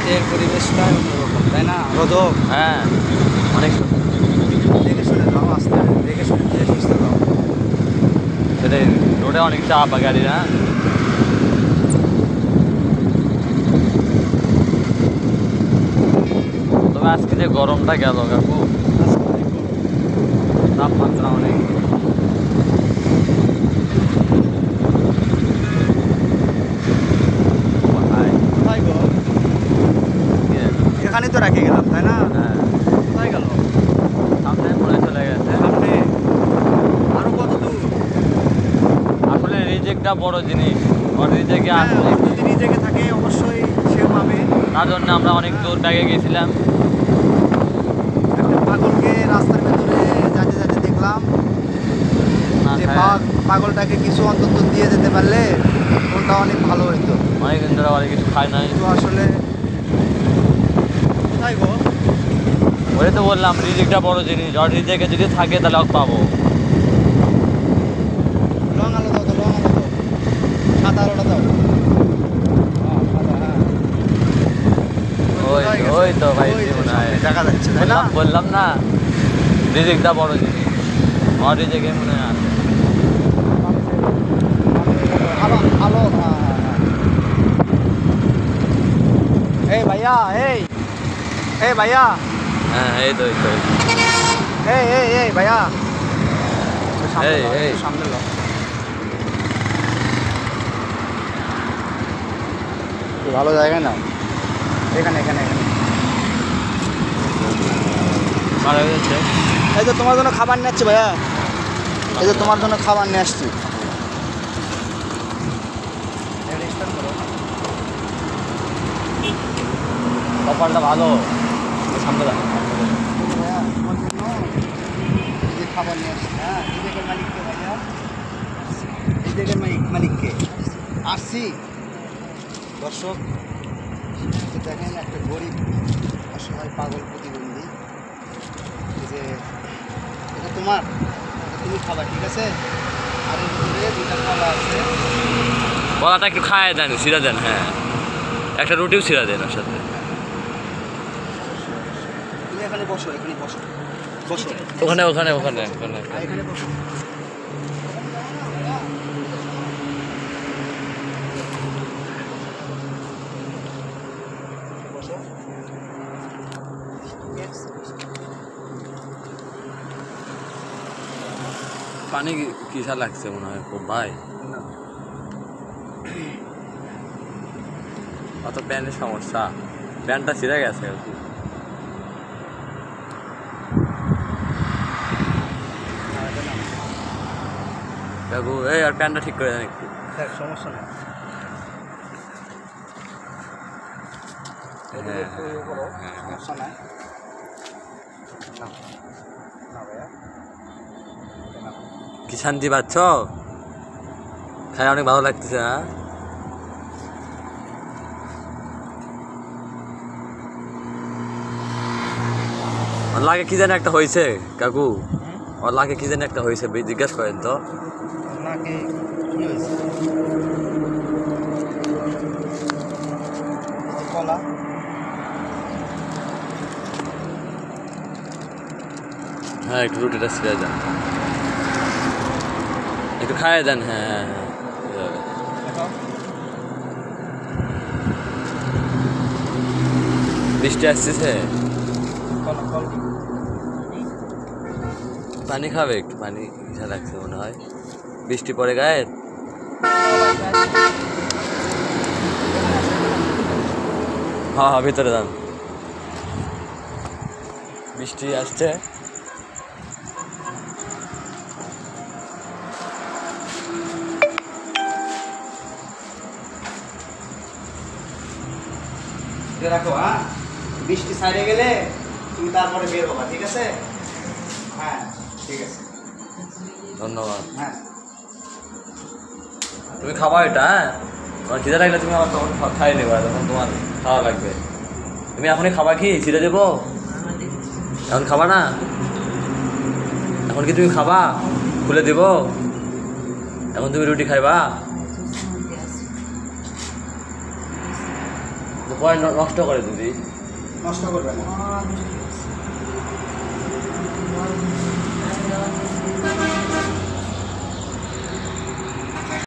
রাতের পরিবেশটাই অন্যরকম, তাই না? রোদক, হ্যাঁ অনেক দেখে শুনে যাও, আস্তে দেখে শুনে ধীরে সুস্থে যাও। সেটাই, রোডে অনেক চাপ গাড়ি না। তবে আজকে যে গরমটা গেল কাকু, তাপমাত্রা অনেক। কোথায় গো? এখানেই তো রেখে গেলাম, তাই না? হ্যাঁ কোথায় গেল? সামনে পড়ে চলে গেছে। সামনে আরো কত দূর? আসলে রিজেক্টটা বড় জিনিস, ওর রিজেক্টে হ্যাঁ, আসলে ওর যদি নিজেকে থাকে অবশ্যই সেও পাবে। তার জন্য আমরা অনেক দূর ব্যাগে গেছিলাম। একটা পাগলকে রাস্তার ভেতরে যাতে যাতে দেখলাম, যে পাগলটাকে কিছু অন্তত দিয়ে যেতে পারলে ওটা অনেক ভালো হইতো। অনেকদিন ধরে অনেক কিছু খাই নাই। তো আসলে কোথায় গো? ওই তো বললাম রিজেক্টটা বড় জিনিস, ওর রিজেক্টে যদি থাকে তাহলে ওকে পাবো। রং আলো দাও তো, রং আলো দাও, সাদা আলোটা দাও। হ্যাঁ, সাদা, হ্যাঁ। ওই কোথায় গেছে? ওই তো ভাই ওই যে মনে হয় সামনে দেখা যাচ্ছে, তাই না? বললাম না রিজেক্টটা বড় জিনিস, ওর রিজেক্টে মনে হয় আছে। আলো আলো, হ্যাঁ, হ্যাঁ, হ্যাঁ। এই ভাইয়া, এই ভাইয়া, হ্যাঁ এই তো এই তো এই ভাইয়া, সামনে এই, লও, এই। একটু সামনে লও। একটু ভালো জায়গায় নাও, এখানে এখানে এখানে। মারা গেছে। এই তো তোমার জন্য খাবার নিয়ে আসছি ভাইয়া, এই তো তোমার জন্য খাবার নিয়ে আসছি। কপালটা ভালো, সামনে দাও। ভাইয়া তোমার জন্য এই যে খাবার নিয়ে আসছি। হ্যাঁ, এই জায়গার মালিককে ভাইয়া, এই জায়গার মালিককে আসছি। দর্শক, যে দেখেন একটা গরিব অসহায় পাগল প্রতিবন্ধী, এই যে এটা তোমার, এটা তুমি খাবার, ঠিক আছে? আর এর ভিতরে দুটা খাবার আছে। বলাটা একটু খায় দেন, সিরা দেন। হ্যাঁ একটা রুটিও সিরা দেন ওর সাথে। তুমি এখানে বসো, এখানে বসো, বসো ওখানে ওখানে ওখানে ওখানে এখানে বসো। বসো। পানি কিসা লাগছে মনে হয় খুব ভাই। না, অত প্যান্টের সমস্যা, প্যান্টটা ছিঁড়ে গেছে আর কি। কাকু এই আর প্যান্টটা ঠিক করে দেন একটু। দেখ সমস্যা নেই। হ্যাঁ, একটু ইয়ে করো, হ্যাঁ, হ্যাঁ। সমস্যা নাই। না, না ভাইয়া, না। কি শান্তি পাচ্ছ? খাই অনেক ভালো লাগতেছে। হ্যাঁ ওর লাগে কি জানি একটা হয়েছে কাকু, ওর লাগে কি জানি একটা হয়েছে, জিজ্ঞেস করেন তো। নাকি কি হয়েছে? এই যে কলা, হ্যাঁ একটু রুটিটা ছিঁড়ে দেন, একটু খাইয়ে দেন। হ্যাঁ হ্যাঁ হ্যাঁ এভাবে। দেখো বৃষ্টি আসতেছে, কলা, কল পানি খাবে একটু, পানি ইচ্ছা লাগছে মনে হয়, বৃষ্টি পড়ে গায়ে। হ্যাঁ হ্যাঁ ভিতরে যান, বৃষ্টি আসছে। রাখো। হ্যাঁ, বৃষ্টি সাইডে গেলে তুমি তারপরে বের হবা, ঠিক আছে? হ্যাঁ ঠিক আছে, ধন্যবাদ। হ্যাঁ। তুমি খাবা এটা, হ্যাঁ তোমার খিদে লাগলে তুমি আবার তখন খাই নেবা, তখন তোমার খাওয়া লাগবে। তুমি এখনই খাবা কি ছিঁড়ে দেবো? এখন খাবা না? এখন কি তুমি খাবা? খুলে দেব? এখন তুমি রুটি খাইবা? তো পরে নষ্ট করে দিদি। নষ্ট করবে না।